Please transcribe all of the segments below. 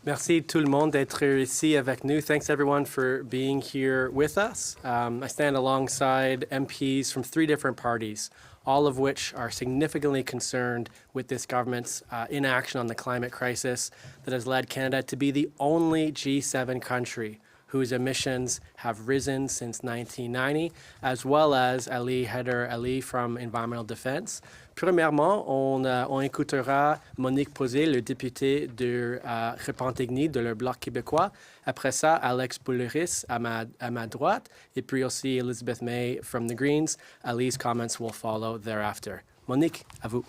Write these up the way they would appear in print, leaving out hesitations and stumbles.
Merci tout le monde d'être ici avec nous. Thanks everyone for being here with us. I stand alongside MPs from 3 different parties, all of which are significantly concerned with this government's inaction on the climate crisis that has led Canada to be the only G7 country whose emissions have risen since 1990, as well as Aly Hyder Ali from Environmental Defense. Premièrement, on écoutera Monique Pauzé, le député de Repentigny de le Bloc québécois. Après ça, Alex Boulerice à ma droite, et puis aussi Elizabeth May from the Greens. Aly's comments will follow thereafter. Monique, à vous.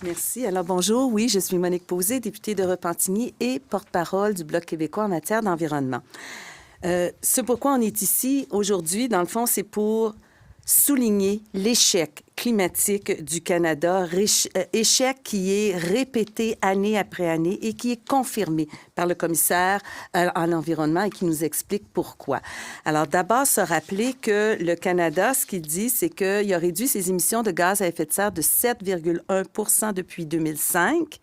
Merci. Alors, bonjour. Oui, je suis Monique Pauzé, députée de Repentigny et porte-parole du Bloc québécois en matière d'environnement. Ce pourquoi on est ici aujourd'hui, dans le fond, c'est pour souligner l'échec climatique du Canada, échec qui est répété année après année et qui est confirmé par le commissaire à l'environnement et qui nous explique pourquoi. Alors d'abord, se rappeler que le Canada, ce qu'il dit, c'est qu'il a réduit ses émissions de gaz à effet de serre de 7,1 % depuis 2005.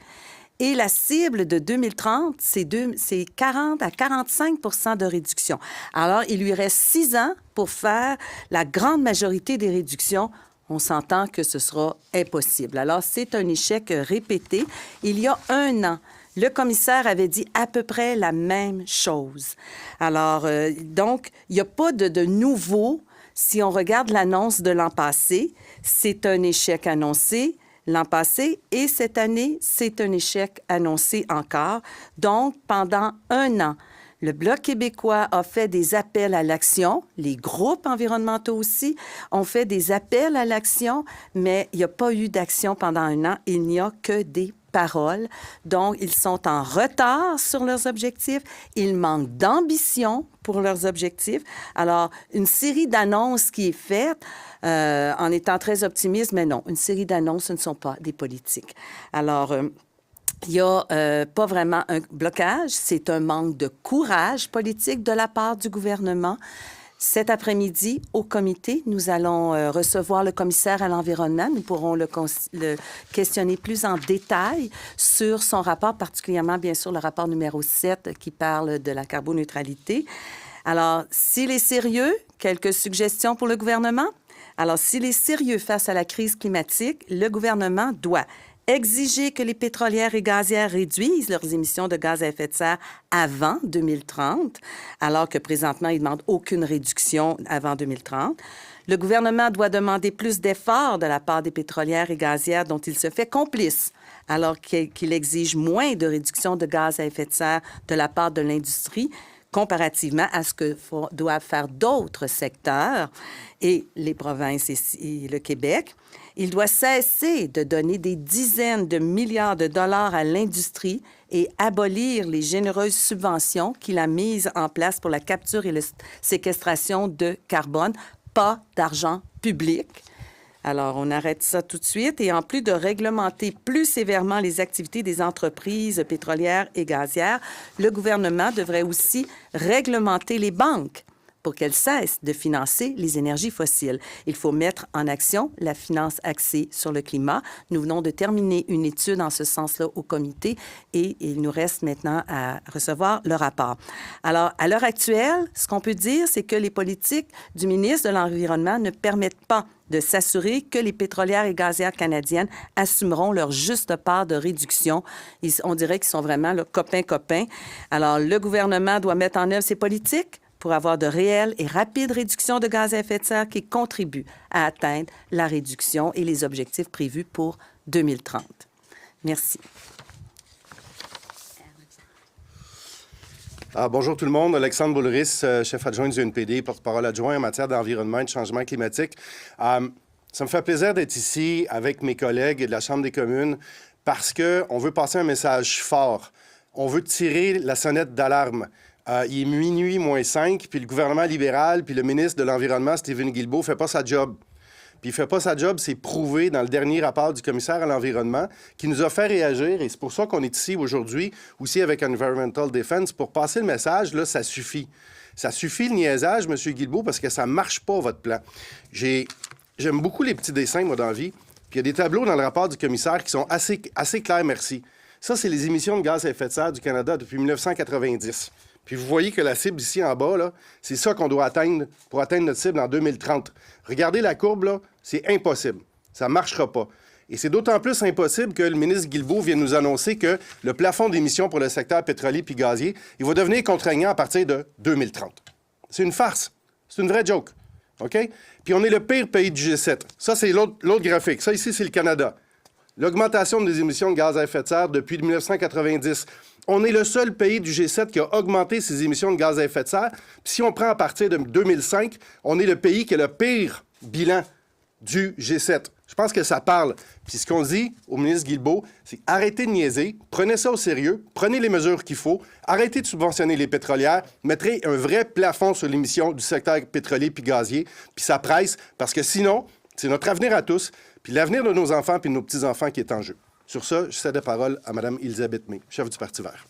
Et la cible de 2030, c'est 40 à 45 % de réduction. Alors, il lui reste 6 ans pour faire la grande majorité des réductions. On s'entend que ce sera impossible. Alors, c'est un échec répété. Il y a 1 an, le commissaire avait dit à peu près la même chose. Alors, donc, il n'y a pas de nouveau. Si on regarde l'annonce de l'an passé, c'est un échec annoncé. L'an passé et cette année, c'est un échec annoncé encore. Donc, pendant 1 an, le Bloc québécois a fait des appels à l'action. Les groupes environnementaux aussi ont fait des appels à l'action, mais il n'y a pas eu d'action pendant 1 an. Il n'y a que des paroles. Donc, ils sont en retard sur leurs objectifs. Ils manquent d'ambition pour leurs objectifs. Alors, une série d'annonces qui est faite en étant très optimiste, mais non, une série d'annonces, ce ne sont pas des politiques. Alors, il n'y a pas vraiment un blocage, c'est un manque de courage politique de la part du gouvernement. Cet après-midi, au comité, nous allons recevoir le commissaire à l'environnement. Nous pourrons le questionner plus en détail sur son rapport, particulièrement, bien sûr, le rapport numéro 7 qui parle de la carboneutralité. Alors, s'il est sérieux, quelques suggestions pour le gouvernement. Alors, s'il est sérieux face à la crise climatique, le gouvernement doit exiger que les pétrolières et gazières réduisent leurs émissions de gaz à effet de serre avant 2030, alors que présentement, ils ne demandent aucune réduction avant 2030. Le gouvernement doit demander plus d'efforts de la part des pétrolières et gazières dont il se fait complice, alors qu'il exige moins de réduction de gaz à effet de serre de la part de l'industrie, comparativement à ce que doivent faire d'autres secteurs et les provinces et le Québec. Il doit cesser de donner des dizaines de milliards de dollars à l'industrie et abolir les généreuses subventions qu'il a mises en place pour la capture et la séquestration de carbone. Pas d'argent public. Alors, on arrête ça tout de suite. Et en plus de réglementer plus sévèrement les activités des entreprises pétrolières et gazières, le gouvernement devrait aussi réglementer les banques pour qu'elles cessent de financer les énergies fossiles. Il faut mettre en action la finance axée sur le climat. Nous venons de terminer une étude en ce sens-là au comité et il nous reste maintenant à recevoir le rapport. Alors, à l'heure actuelle, ce qu'on peut dire, c'est que les politiques du ministre de l'Environnement ne permettent pas de s'assurer que les pétrolières et gazières canadiennes assumeront leur juste part de réduction. On dirait qu'ils sont vraiment copains-copains. Alors, le gouvernement doit mettre en œuvre ses politiques pour avoir de réelles et rapides réductions de gaz à effet de serre qui contribuent à atteindre la réduction et les objectifs prévus pour 2030. Merci. Bonjour tout le monde. Alexandre Boulerice, chef adjoint du NPD, porte-parole adjoint en matière d'environnement et de changement climatique. Ça me fait plaisir d'être ici avec mes collègues de la Chambre des communes parce qu'on veut passer un message fort. On veut tirer la sonnette d'alarme. Il est minuit moins 5, puis le gouvernement libéral, puis le ministre de l'Environnement, Stephen Guilbeault, ne fait pas sa job. Puis il ne fait pas sa job, c'est prouvé dans le dernier rapport du commissaire à l'Environnement qui nous a fait réagir, et c'est pour ça qu'on est ici aujourd'hui, aussi avec Environmental Defense, pour passer le message, là, ça suffit. Ça suffit le niaisage, M. Guilbeault, parce que ça ne marche pas, votre plan. J'aime beaucoup les petits dessins, moi, dans la vie. Puis il y a des tableaux dans le rapport du commissaire qui sont assez clairs, merci. Ça, c'est les émissions de gaz à effet de serre du Canada depuis 1990. Puis vous voyez que la cible ici en bas, là, c'est ça qu'on doit atteindre pour atteindre notre cible en 2030. Regardez la courbe, là, c'est impossible. Ça ne marchera pas. Et c'est d'autant plus impossible que le ministre Guilbeault vient nous annoncer que le plafond d'émissions pour le secteur pétrolier puis gazier, il va devenir contraignant à partir de 2030. C'est une farce. C'est une vraie joke. OK? Puis on est le pire pays du G7. Ça, c'est l'autre graphique. Ça, ici, c'est le Canada. L'augmentation des émissions de gaz à effet de serre depuis 1990. On est le seul pays du G7 qui a augmenté ses émissions de gaz à effet de serre. Puis si on prend à partir de 2005, on est le pays qui a le pire bilan du G7. Je pense que ça parle. Puis ce qu'on dit au ministre Guilbeault, c'est arrêtez de niaiser, prenez ça au sérieux, prenez les mesures qu'il faut, arrêtez de subventionner les pétrolières, mettrez un vrai plafond sur l'émission du secteur pétrolier puis gazier, puis ça presse, parce que sinon, c'est notre avenir à tous, puis l'avenir de nos enfants puis de nos petits-enfants qui est en jeu. Sur ça, je cède la parole à Mme Elisabeth May, chef du Parti vert.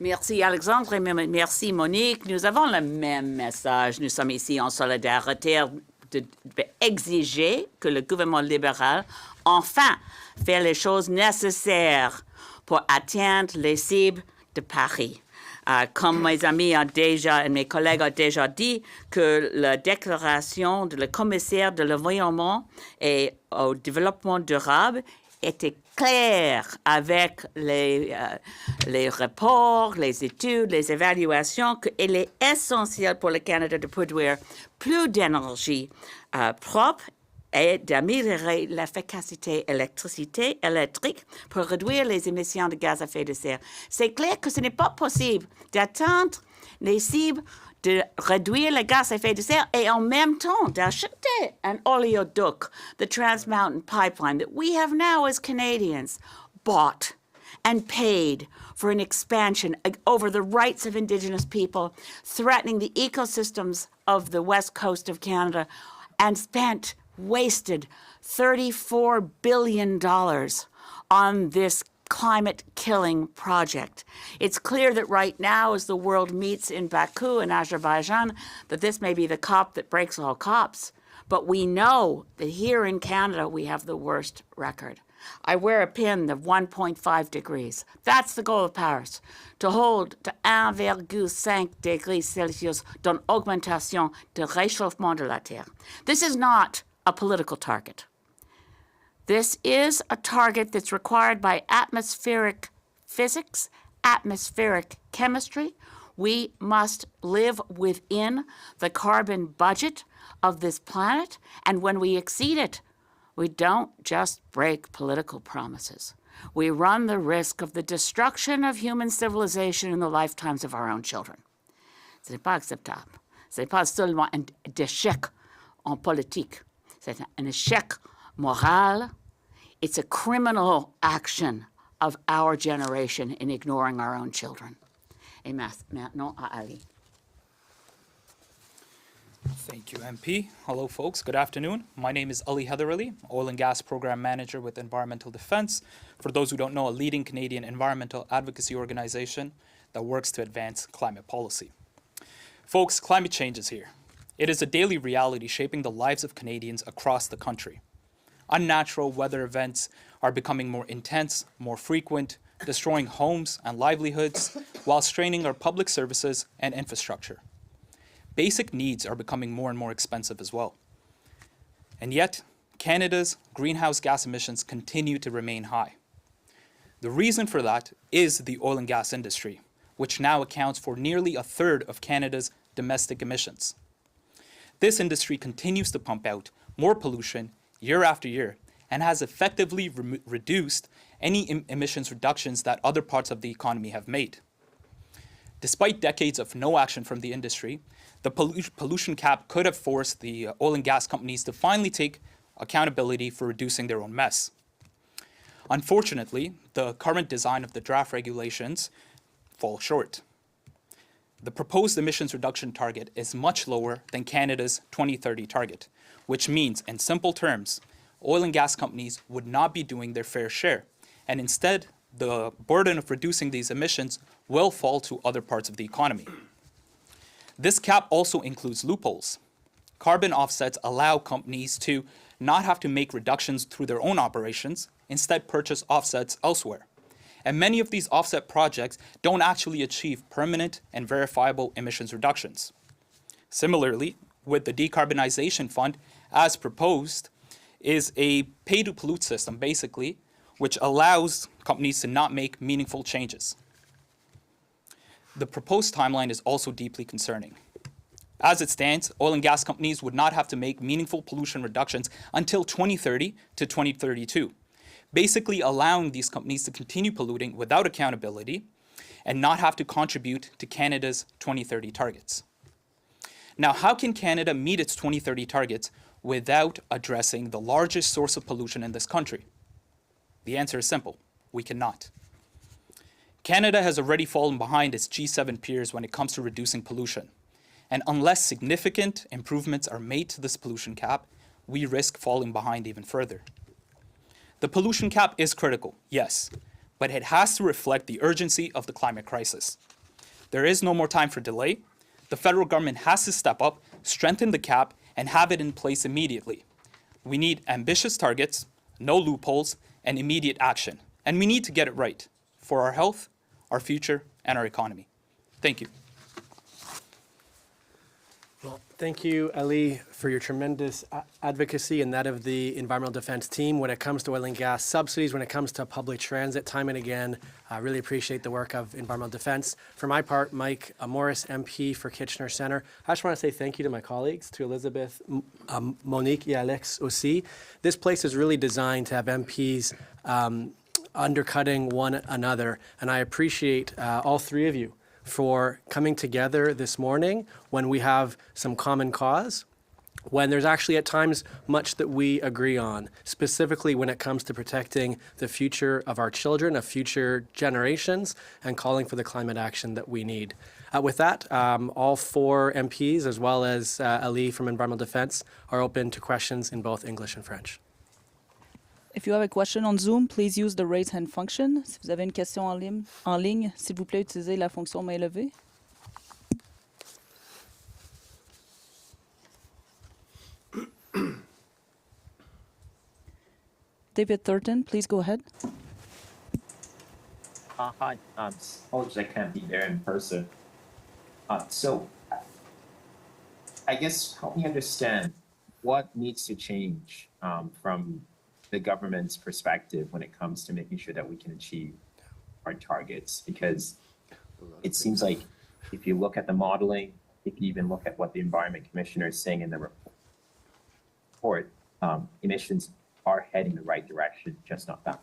Merci Alexandre et merci Monique. Nous avons le même message. Nous sommes ici en solidarité d'exiger que le gouvernement libéral enfin fait les choses nécessaires pour atteindre les cibles de Paris. Comme mes amis et mes collègues ont déjà dit, que la déclaration de le commissaire de l'environnement et au développement durable était claire avec les rapports, les études, les évaluations, qu'il est essentiel pour le Canada de produire plus d'énergie propre et d'améliorer l'efficacité électrique pour réduire les émissions de gaz à effet de serre. C'est clair que ce n'est pas possible d'atteindre les cibles de réduire le gaz à effet de serre et en même temps d'acheter un oléoduc, the Trans Mountain Pipeline, that we have now as Canadians bought and paid for an expansion over the rights of Indigenous people, threatening the ecosystems of the west coast of Canada, and wasted $34 billion on this climate-killing project. It's clear that right now, as the world meets in Baku in Azerbaijan, that this may be the cop that breaks all cops. But we know that here in Canada, we have the worst record. I wear a pin of 1.5 degrees. That's the goal of Paris, to hold to 1,5 degrees Celsius d'augmentation de réchauffement de la Terre. This is not a political target. This is a target that's required by atmospheric physics, atmospheric chemistry. We must live within the carbon budget of this planet, and when we exceed it, we don't just break political promises. We run the risk of the destruction of human civilization in the lifetimes of our own children. Ce n'est pas acceptable. Ce n'est pas seulement un échec en politique. C'est un échec moral. It's a criminal action of our generation in ignoring our own children. Et maintenant à Ali. Thank you, MP. Hello, folks. Good afternoon. My name is Aly Hyder Ali, Oil and Gas Program Manager with Environmental Defense. For those who don't know, a leading Canadian environmental advocacy organization that works to advance climate policy. Folks, climate change is here. It is a daily reality shaping the lives of Canadians across the country. Unnatural weather events are becoming more intense, more frequent, destroying homes and livelihoods while straining our public services and infrastructure. Basic needs are becoming more and more expensive as well. And yet, Canada's greenhouse gas emissions continue to remain high. The reason for that is the oil and gas industry, which now accounts for nearly a third of Canada's domestic emissions. This industry continues to pump out more pollution year after year and has effectively reduced any emissions reductions that other parts of the economy have made. Despite decades of no action from the industry, the pollution cap could have forced the oil and gas companies to finally take accountability for reducing their own mess. Unfortunately, the current design of the draft regulations fall short. The proposed emissions reduction target is much lower than Canada's 2030 target, which means, in simple terms, oil and gas companies would not be doing their fair share, and instead, the burden of reducing these emissions will fall to other parts of the economy. This cap also includes loopholes. Carbon offsets allow companies to not have to make reductions through their own operations. instead purchase offsets elsewhere. And many of these offset projects don't actually achieve permanent and verifiable emissions reductions. Similarly, with the decarbonization fund, as proposed, is a pay-to-pollute system, basically, which allows companies to not make meaningful changes. The proposed timeline is also deeply concerning. As it stands, oil and gas companies would not have to make meaningful pollution reductions until 2030 to 2032, basically allowing these companies to continue polluting without accountability and not have to contribute to Canada's 2030 targets. Now, how can Canada meet its 2030 targets without addressing the largest source of pollution in this country? The answer is simple: we cannot. Canada has already fallen behind its G7 peers when it comes to reducing pollution. And unless significant improvements are made to this pollution cap, we risk falling behind even further. The pollution cap is critical, yes, but it has to reflect the urgency of the climate crisis. There is no more time for delay. The federal government has to step up, strengthen the cap, and have it in place immediately. We need ambitious targets, no loopholes, and immediate action. And we need to get it right for our health, our future, and our economy. Thank you. Well, thank you, Aly, for your tremendous advocacy and that of the Environmental Defense team when it comes to oil and gas subsidies, when it comes to public transit, time and again. I really appreciate the work of Environmental Defense. For my part, Mike Morrice, MP for Kitchener Centre. I just want to say thank you to my colleagues, to Elizabeth, Monique, and Alex aussi. This place is really designed to have MPs undercutting one another, and I appreciate all three of you for coming together this morning when we have some common cause, when there's actually at times much that we agree on, specifically when it comes to protecting the future of our children, of future generations, and calling for the climate action that we need. With that, all four MPs, as well as Aly from Environmental Defense, are open to questions in both English and French. If you have a question on Zoom, please use the raise hand function. Si vous avez une question en ligne, s'il vous plaît, utilisez la fonction main levée. David Thornton, please go ahead. Hi, apologies I can't be there in person. So, I guess help me understand what needs to change from the government's perspective when it comes to making sure that we can achieve our targets, because it seems like if you look at the modeling, if you even look at what the Environment Commissioner is saying in the report, emissions are heading the right direction, just not down.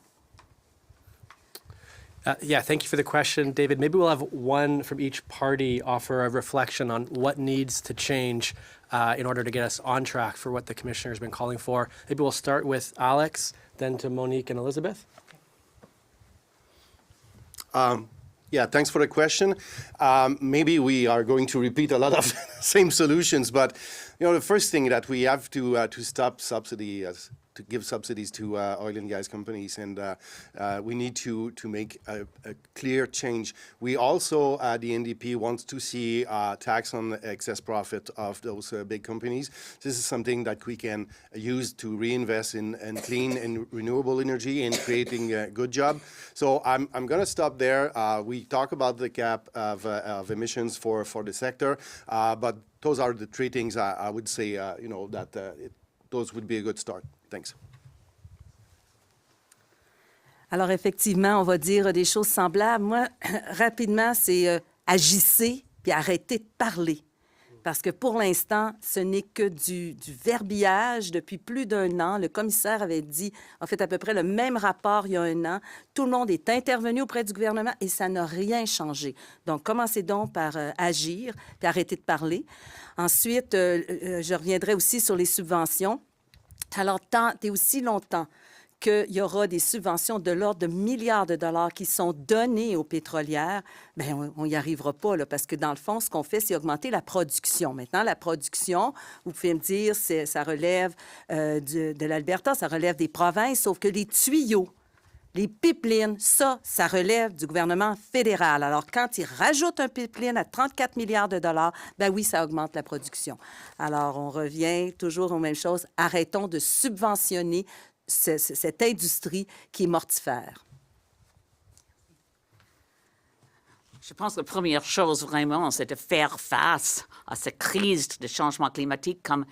Yeah, thank you for the question, David. Maybe we'll have one from each party offer a reflection on what needs to change in order to get us on track for what the Commissioner has been calling for. Maybe we'll start with Alex, then to Monique and Elizabeth. Yeah, thanks for the question. Maybe we are going to repeat a lot of same solutions, but the first thing that we have to stop subsidies, to give subsidies to oil and gas companies, and we need to make a clear change. We also, the NDP, wants to see tax on the excess profit of those big companies. This is something that we can use to reinvest in clean and renewable energy and creating a good job. So I'm going to stop there. We talk about the cap of emissions for the sector, but those are the three things I would say, those would be a good start. Thanks. Alors, effectivement, on va dire des choses semblables. Moi, rapidement, c'est agissez puis arrêtez de parler. Parce que pour l'instant, ce n'est que du verbillage. Depuis plus d'1 an, le commissaire avait dit, en fait, à peu près le même rapport il y a 1 an. Tout le monde est intervenu auprès du gouvernement et ça n'a rien changé. Donc, commencez donc par agir puis arrêtez de parler. Ensuite, je reviendrai aussi sur les subventions. Alors, tant et aussi longtemps qu'il y aura des subventions de l'ordre de milliards de dollars qui sont données aux pétrolières, bien, on n'y arrivera pas, là, parce que dans le fond, ce qu'on fait, c'est augmenter la production. Maintenant, la production, vous pouvez me dire, ça relève de l'Alberta, ça relève des provinces, sauf que les tuyaux, les pipelines, ça relève du gouvernement fédéral. Alors, quand ils rajoutent un pipeline à 34 milliards de dollars, ben oui, ça augmente la production. Alors, on revient toujours aux mêmes choses. Arrêtons de subventionner cette industrie qui est mortifère. Je pense que la première chose vraiment, c'est de faire face à cette crise de changement climatique comme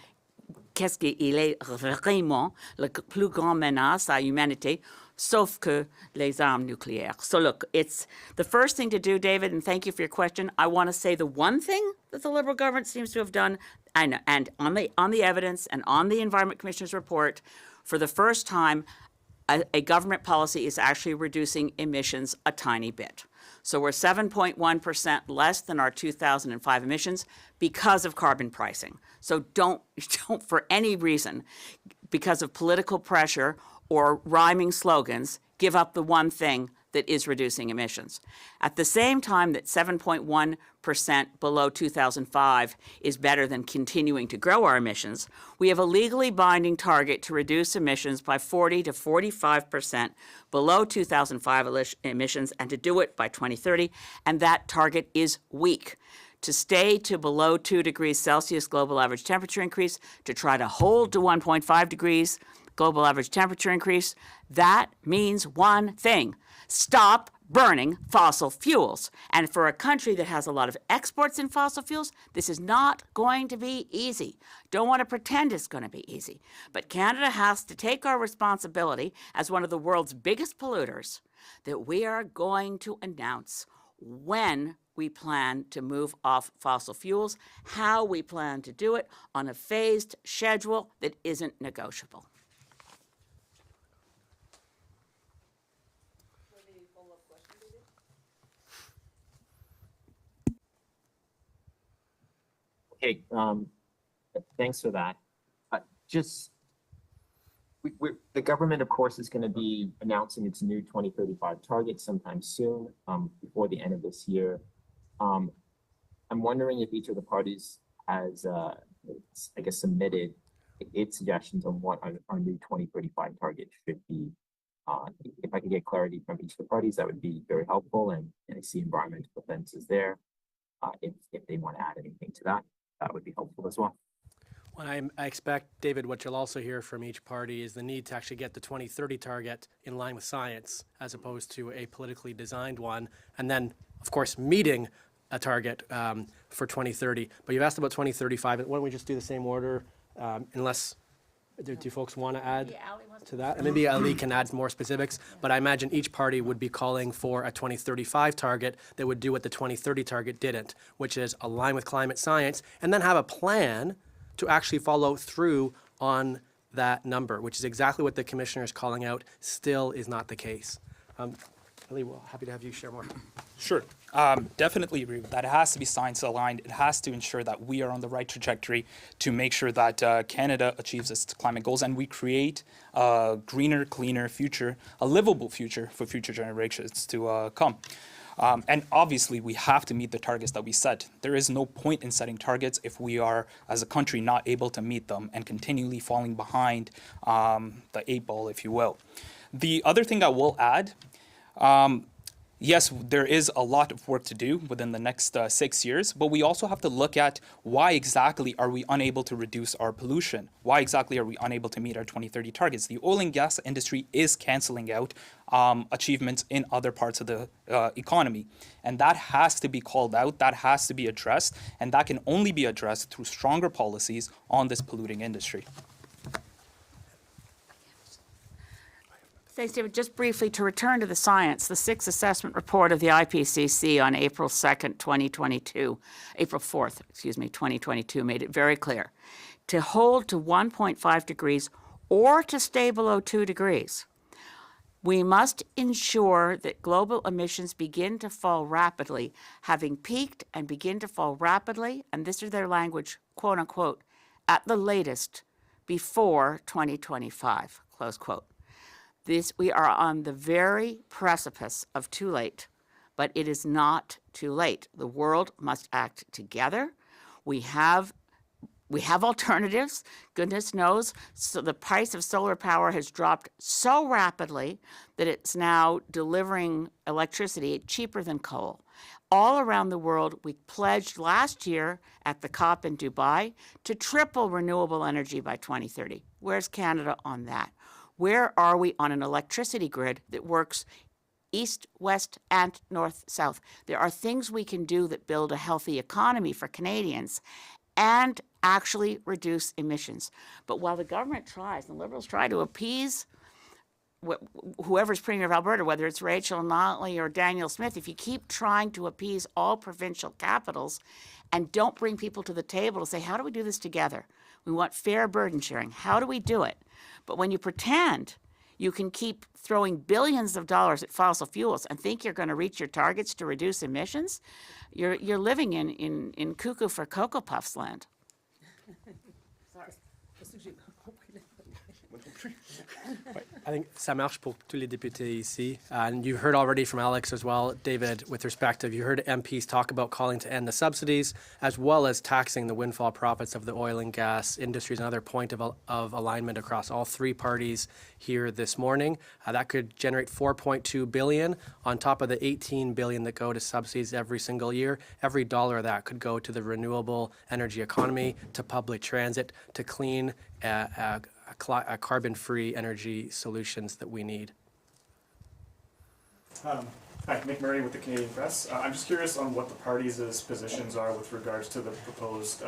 qu'est-ce qu'il est vraiment la plus grande menace à l'humanité, sauf que les armes nucléaires. So look, it's the first thing to do, David, and thank you for your question. I want to say the one thing that the Liberal government seems to have done, and on the evidence and on the Environment Commissioner's report, for the first time, a government policy is actually reducing emissions a tiny bit. So we're 7.1% less than our 2005 emissions because of carbon pricing. So don't for any reason, because of political pressure or rhyming slogans, give up the one thing that is reducing emissions. At the same time that 7.1% below 2005 is better than continuing to grow our emissions, we have a legally binding target to reduce emissions by 40 to 45% below 2005 emissions and to do it by 2030, and that target is weak. To stay to below 2 degrees Celsius global average temperature increase, to try to hold to 1.5 degrees global average temperature increase, that means one thing: stop burning fossil fuels. And for a country that has a lot of exports in fossil fuels, this is not going to be easy. Don't want to pretend it's going to be easy. But Canada has to take our responsibility as one of the world's biggest polluters that we are going to announce when we plan to move off fossil fuels, how we plan to do it on a phased schedule that isn't negotiable. Okay, thanks for that. The government, of course, is going to be announcing its new 2035 target sometime soon, before the end of this year. I'm wondering if each of the parties has, I guess, submitted its suggestions on what our new 2035 target should be. If I could get clarity from each of the parties, that would be very helpful. And I see environmental defense is there. If they want to add anything to that, that would be helpful as well. Well, I expect, David, what you'll also hear from each party is the need to actually get the 2030 target in line with science as opposed to a politically designed one. And then, of course, meeting a target for 2030. But you've asked about 2035. Why don't we just do the same order unless... Do folks want to add to that? And maybe Ali can add more specifics, but I imagine each party would be calling for a 2035 target that would do what the 2030 target didn't, which is align with climate science and then have a plan to actually follow through on that number, which is exactly what the commissioner is calling out, still is not the case. Ali, well, happy to have you share more. Sure. Definitely agree with that. It has to be science aligned. It has to ensure that we are on the right trajectory to make sure that Canada achieves its climate goals and we create a greener, cleaner future, a livable future for future generations to come. And obviously, we have to meet the targets that we set. There is no point in setting targets if we are, as a country, not able to meet them and continually falling behind the 8 ball, if you will. The other thing I will add, yes, there is a lot of work to do within the next 6 years, but we also have to look at why exactly are we unable to reduce our pollution? Why exactly are we unable to meet our 2030 targets? The oil and gas industry is canceling out achievements in other parts of the economy. And that has to be called out, that has to be addressed, and that can only be addressed through stronger policies on this polluting industry. Thanks, David. Just briefly, to return to the science, the 6th assessment report of the IPCC on April 4th, 2022, made it very clear. To hold to 1.5 degrees or to stay below 2 degrees, we must ensure that global emissions begin to fall rapidly, having peaked and begin to fall rapidly, and this is their language, quote unquote, at the latest before 2025, close quote. We are on the very precipice of too late, but it is not too late. The world must act together. We have alternatives, goodness knows. So the price of solar power has dropped so rapidly that it's now delivering electricity cheaper than coal. All around the world, we pledged last year at the COP in Dubai to triple renewable energy by 2030. Where's Canada on that? Where are we on an electricity grid that works east, west, and north, south? There are things we can do that build a healthy economy for Canadians and actually reduce emissions. But while the government tries, the Liberals try to appease whoever's Premier of Alberta, whether it's Rachel Notley or Daniel Smith, if you keep trying to appease all provincial capitals and don't bring people to the table to say, how do we do this together? We want fair burden sharing. How do we do it? But when you pretend you can keep throwing billions of dollars at fossil fuels and think you're going to reach your targets to reduce emissions, you're living in cuckoo for Cocoa Puffs land. I think ça marche pour tous les députés ici. And you heard already from Alex as well, David, with respect to, you heard MPs talk about calling to end the subsidies, as well as taxing the windfall profits of the oil and gas industries, another point of alignment across all three parties here this morning. That could generate $4.2 billion on top of the $18 billion that go to subsidies every single year. Every dollar of that could go to the renewable energy economy, to public transit, to clean carbon-free energy solutions that we need. Hi, Mike Morrice with the Canadian Press. I'm just curious on what the parties' positions are with regards to the proposed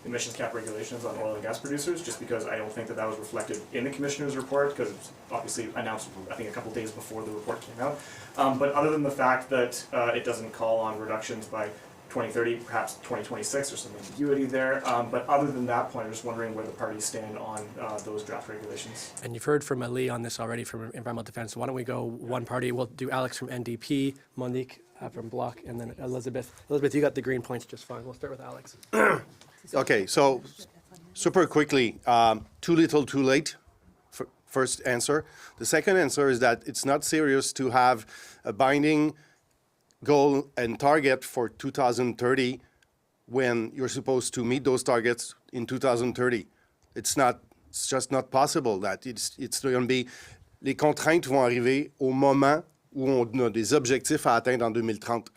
emissions cap regulations on oil and gas producers, just because I don't think that was reflected in the Commissioner's report, because it's obviously announced, I think, a couple days before the report came out. But other than the fact that it doesn't call on reductions by 2030, perhaps 2026, there's some ambiguity there. But other than that point, I'm just wondering where the parties stand on those draft regulations. And you've heard from Aly on this already from Environmental Defense. So why don't we go one party? We'll do Alex from NDP, Monique from Bloc, and then Elizabeth. Elizabeth, you got the green points just fine. We'll start with Alex. Okay, so super quickly, too little, too late. First answer. The second answer is that it's not serious to have a binding goal and target for 2030 when you're supposed to meet those targets in 2030. It's just not possible that it's going to be, les contraintes vont arriver au moment où on a des objectifs à atteindre en 2030.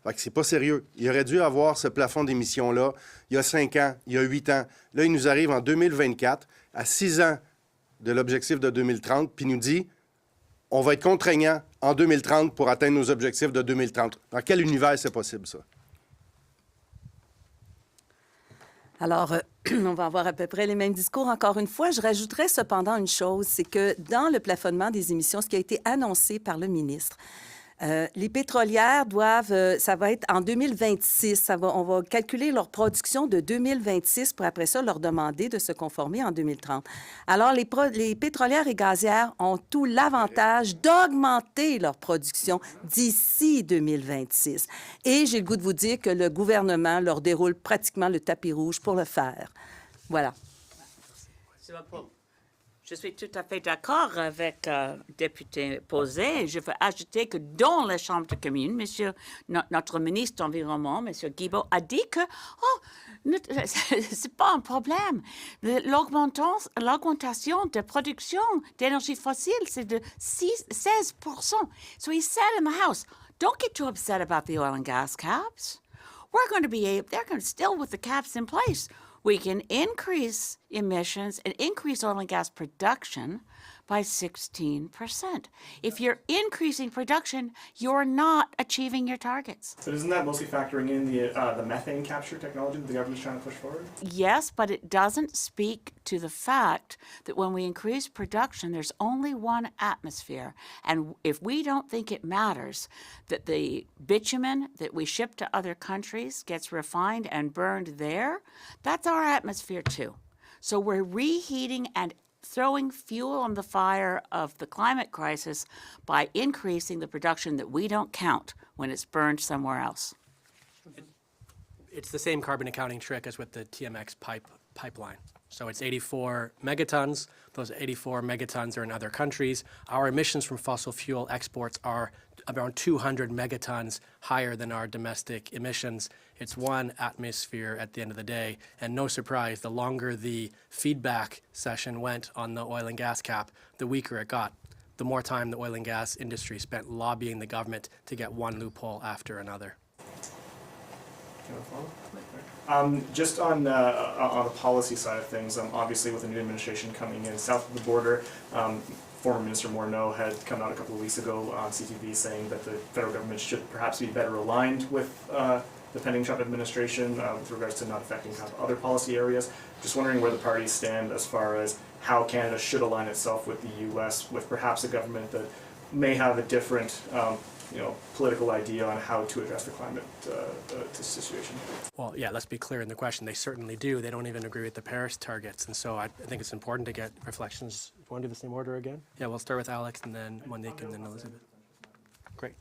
Fait que c'est pas sérieux. Il aurait dû avoir ce plafond d'émissions-là il y a 5 ans, il y a 8 ans. Là, il nous arrive en 2024, à 6 ans de l'objectif de 2030, puis nous dit on va être contraignant en 2030 pour atteindre nos objectifs de 2030. Dans quel univers c'est possible, ça? Alors, on va avoir à peu près les mêmes discours. Encore une fois, je rajouterais cependant une chose, c'est que dans le plafonnement des émissions, ce qui a été annoncé par le ministre, les pétrolières doivent, ça va être en 2026, on va calculer leur production de 2026 pour après ça leur demander de se conformer en 2030. Alors, les pétrolières et gazières ont tout l'avantage d'augmenter leur production d'ici 2026. Et j'ai le goût de vous dire que le gouvernement leur déroule pratiquement le tapis rouge pour le faire. Voilà. Je suis tout à fait d'accord avec député Pauzé. Je veux ajouter que dans la Chambre de communes, notre ministre de l'Environnement, M. Guibault, a dit que c'est pas un problème. L'augmentation de production d'énergie fossile, c'est de 16%. So he said in the House, don't get too upset about the oil and gas caps. We're going to be they're going to still with the caps in place. We can increase emissions and increase oil and gas production by 16%. If you're increasing production, you're not achieving your targets. But isn't that mostly factoring in the methane capture technology that the government is trying to push forward? Yes, but it doesn't speak to the fact that when we increase production, there's only one atmosphere. And if we don't think it matters that the bitumen that we ship to other countries gets refined and burned there, that's our atmosphere too. So we're reheating and throwing fuel on the fire of the climate crisis by increasing the production that we don't count when it's burned somewhere else. It's the same carbon accounting trick as with the TMX pipeline. So it's 84 megatons. Those 84 megatons are in other countries. Our emissions from fossil fuel exports are around 200 megatons higher than our domestic emissions. It's one atmosphere at the end of the day. And no surprise, the longer the feedback session went on the oil and gas cap, the weaker it got. The more time the oil and gas industry spent lobbying the government to get one loophole after another. Just on the policy side of things, obviously with the new administration coming in south of the border, former Minister Morneau had come out a couple of weeks ago on CTV saying that the federal government should perhaps be better aligned with the pending Trump administration with regards to not affecting kind of other policy areas. Just wondering where the parties stand as far as how Canada should align itself with the U.S., with perhaps a government that may have a different political idea on how to address the climate situation. Well, yeah, let's be clear in the question. They certainly do. They don't even agree with the Paris targets. And so I think it's important to get reflections. Do you want to do the same order again? Yeah, we'll start with Alex and then Monique and then Elizabeth. Great.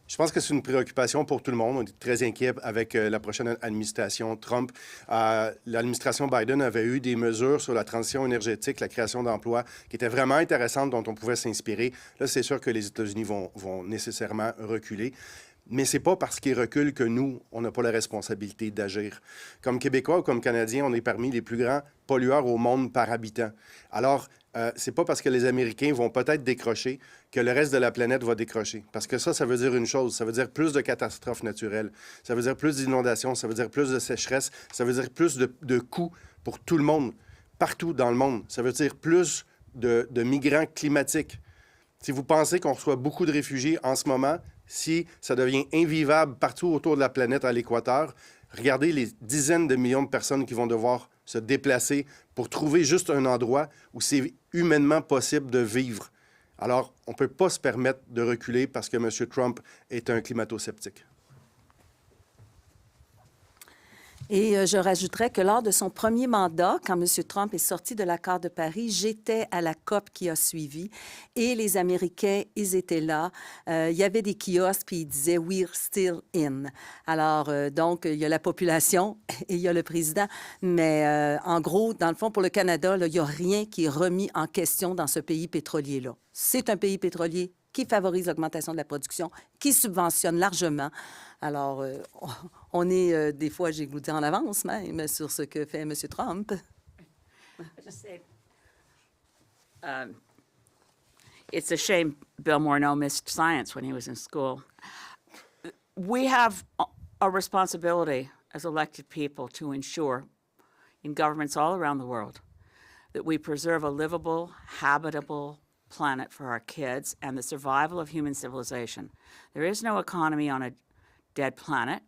Je pense que c'est une préoccupation pour tout le monde. On est très inquiet avec la prochaine administration Trump. L'administration Biden avait eu des mesures sur la transition énergétique, la création d'emplois, qui étaient vraiment intéressantes, dont on pouvait s'inspirer. Là, c'est sûr que les États-Unis vont nécessairement reculer. Mais ce n'est pas parce qu'ils reculent que nous, on n'a pas la responsabilité d'agir. Comme Québécois ou comme Canadiens, on est parmi les plus grands pollueurs au monde par habitant. Alors, c'est pas parce que les Américains vont peut-être décrocher que le reste de la planète va décrocher. Parce que ça veut dire une chose. Ça veut dire plus de catastrophes naturelles. Ça veut dire plus d'inondations. Ça veut dire plus de sécheresse. Ça veut dire plus de coûts pour tout le monde, partout dans le monde. Ça veut dire plus de migrants climatiques. Si vous pensez qu'on reçoit beaucoup de réfugiés en ce moment, si ça devient invivable partout autour de la planète à l'équateur, regardez les dizaines de millions de personnes qui vont devoir se déplacer pour trouver juste un endroit où c'est humainement possible de vivre. Alors, on ne peut pas se permettre de reculer parce que M. Trump est un climato-sceptique. Et je rajouterais que lors de son premier mandat, quand M. Trump est sorti de l'accord de Paris, j'étais à la COP qui a suivi et les Américains, ils étaient là. Il y avait des kiosques puis ils disaient « We're still in ». Alors, donc, il y a la population et il y a le président. Mais en gros, dans le fond, pour le Canada, là, il n'y a rien qui est remis en question dans ce pays pétrolier-là. C'est un pays pétrolier qui favorise l'augmentation de la production, qui subventionne largement. Alors, on est des fois, j'ai goûté en avance même sur ce que fait M. Trump. It's a shame Bill Morneau missed science when he was in school. We have a responsibility as elected people to ensure in governments all around the world that we preserve a livable, habitable planet for our kids and the survival of human civilization. There is no economy on a dead planet.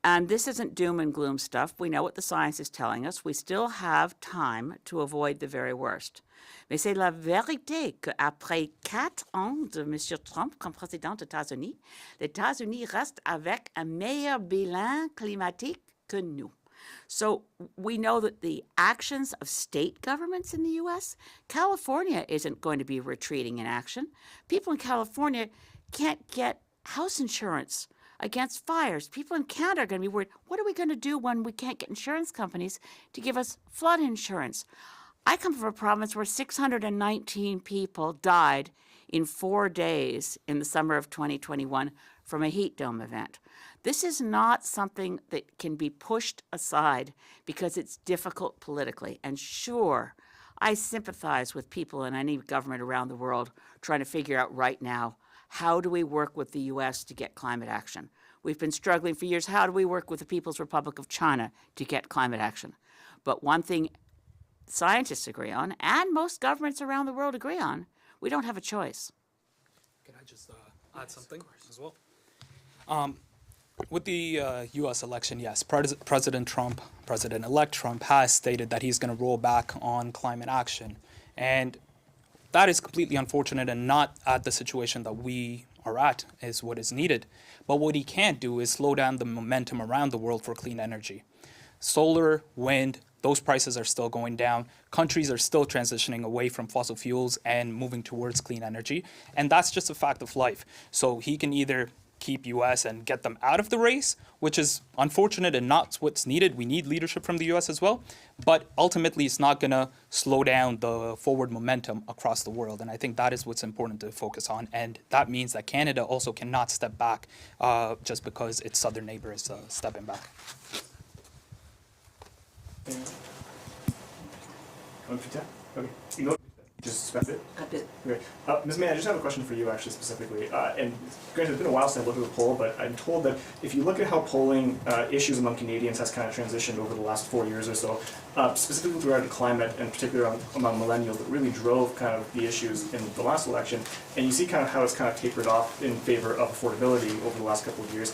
And this isn't doom and gloom stuff. We know what the science is telling us. We still have time to avoid the very worst. Mais c'est la vérité qu'après 4 ans de M. Trump comme président des États-Unis, les États-Unis restent avec un meilleur bilan climatique que nous. So we know that the actions of state governments in the U.S., California isn't going to be retreating in action. People in California can't get house insurance against fires. People in Canada are going to be worried, what are we going to do when we can't get insurance companies to give us flood insurance? I come from a province where 619 people died in 4 days in the summer of 2021 from a heat dome event. This is not something that can be pushed aside because it's difficult politically. And sure, I sympathize with people in any government around the world trying to figure out right now, how do we work with the U.S. to get climate action? We've been struggling for years. How do we work with the People's Republic of China to get climate action? But one thing scientists agree on, and most governments around the world agree on, we don't have a choice. Can I just add something as well? With the U.S. election, yes, President Trump, President-elect Trump, has stated that he's going to roll back on climate action. And that is completely unfortunate and not at the situation that we are at is what is needed. But what he can't do is slow down the momentum around the world for clean energy. Solar, wind, those prices are still going down. Countries are still transitioning away from fossil fuels and moving towards clean energy. And that's just a fact of life. So he can either keep U.S. and get them out of the race, which is unfortunate and not what's needed. We need leadership from the U.S. as well. But ultimately, it's not going to slow down the forward momentum across the world. And I think that is what's important to focus on. And that means that Canada also cannot step back just because its southern neighbor is stepping back. Just specific? Okay. Ms. May, I just have a question for you actually specifically. And granted, it's been a while since I looked at the poll, but I'm told that if you look at how polling issues among Canadians has kind of transitioned over the last 4 years or so, specifically with regard to climate and particularly among millennials, that really drove kind of the issues in the last election. And you see kind of how it's kind of tapered off in favor of affordability over the last couple of years.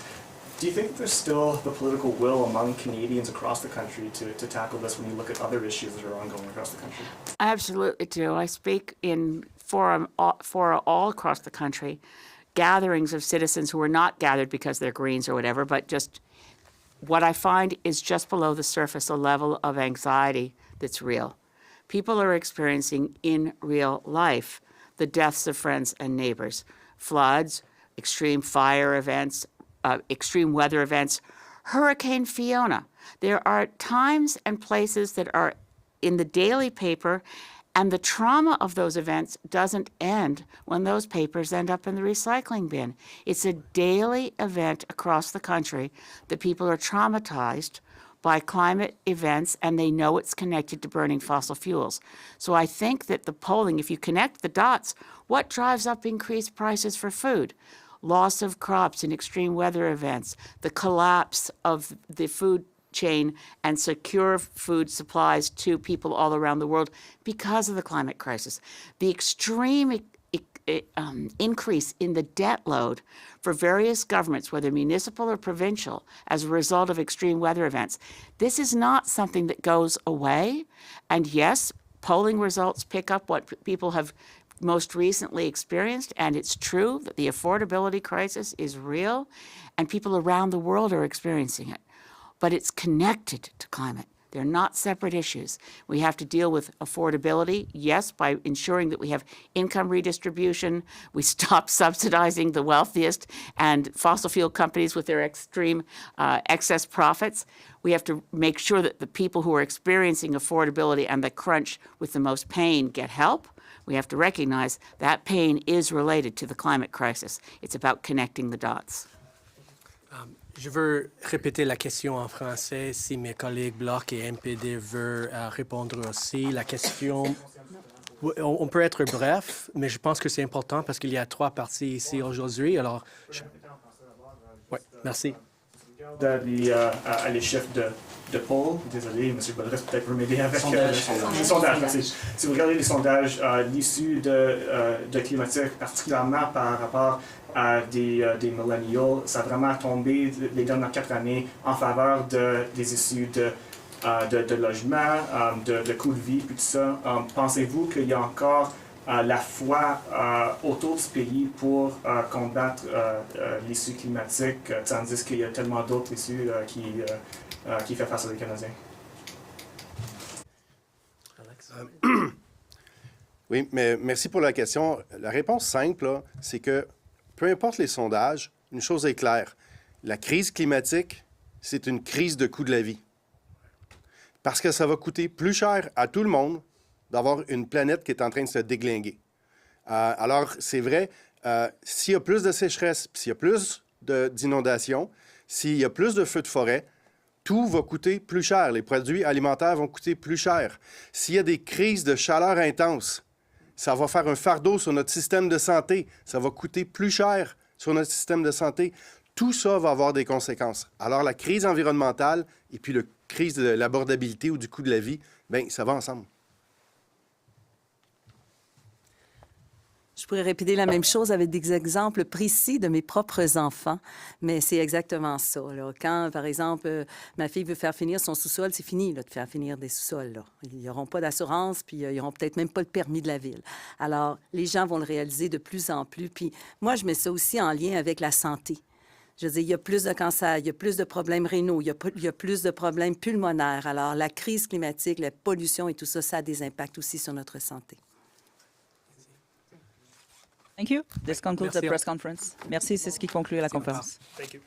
Do you think there's still the political will among Canadians across the country to tackle this when you look at other issues that are ongoing across the country? I absolutely do. I speak in fora all across the country, gatherings of citizens who are not gathered because they're Greens or whatever, but just what I find is just below the surface a level of anxiety that's real. People are experiencing in real life the deaths of friends and neighbors, floods, extreme fire events, extreme weather events, Hurricane Fiona. There are times and places that are in the daily paper, and the trauma of those events doesn't end when those papers end up in the recycling bin. It's a daily event across the country that people are traumatized by climate events, and they know it's connected to burning fossil fuels. So I think that the polling, if you connect the dots, what drives up increased prices for food? Loss of crops in extreme weather events, the collapse of the food chain and secure food supplies to people all around the world because of the climate crisis, the extreme increase in the debt load for various governments, whether municipal or provincial, as a result of extreme weather events. This is not something that goes away. And yes, polling results pick up what people have most recently experienced, and it's true that the affordability crisis is real, and people around the world are experiencing it. But it's connected to climate. They're not separate issues. We have to deal with affordability, yes, by ensuring that we have income redistribution, we stop subsidizing the wealthiest and fossil fuel companies with their extreme excess profits. We have to make sure that the people who are experiencing affordability and the crunch with the most pain get help. We have to recognize that pain is related to the climate crisis. It's about connecting the dots. Je veux répéter la question en français si mes collègues Bloc et MPD veulent répondre aussi. La question, on peut être bref, mais je pense que c'est important parce qu'il y a 3 parties ici aujourd'hui. Alors, oui, merci. Les chiffres de poll, désolé, M. Boulerice, peut-être pour m'aider avec les sondages. Merci. Si vous regardez les sondages, l'issue de climatique, particulièrement par rapport à des millennials, ça a vraiment tombé les dernières 4 années en faveur des issues de logement, de coût de vie, puis tout ça. Pensez-vous qu'il y a encore la foi autour du pays pour combattre l'issue climatique, tandis qu'il y a tellement d'autres issues qui font face aux Canadiens? Oui, mais merci pour la question. La réponse simple, c'est que peu importe les sondages, une chose est claire. La crise climatique, c'est une crise de coût de la vie. Parce que ça va coûter plus cher à tout le monde d'avoir une planète qui est en train de se déglinguer. Alors, c'est vrai, s'il y a plus de sécheresse, s'il y a plus d'inondations, s'il y a plus de feux de forêt, tout va coûter plus cher. Les produits alimentaires vont coûter plus cher. S'il y a des crises de chaleur intense, ça va faire un fardeau sur notre système de santé. Ça va coûter plus cher sur notre système de santé. Tout ça va avoir des conséquences. Alors, la crise environnementale et puis la crise de l'abordabilité ou du coût de la vie, bien, ça va ensemble. Je pourrais répéter la même chose avec des exemples précis de mes propres enfants, mais c'est exactement ça. Là. Quand, par exemple, ma fille veut faire finir son sous-sol, c'est fini là, de faire finir des sous-sols. Là. Ils n'auront pas d'assurance, puis ils n'auront peut-être même pas le permis de la ville. Alors, les gens vont le réaliser de plus en plus. Puis moi, je mets ça aussi en lien avec la santé. Je veux dire, il y a plus de cancers, il y a plus de problèmes rénaux, il y a plus de problèmes pulmonaires. Alors, la crise climatique, la pollution et tout ça, ça a des impacts aussi sur notre santé. Thank you. This concludes Merci. the press conference. Merci, c'est ce qui conclut la conférence. Thank you.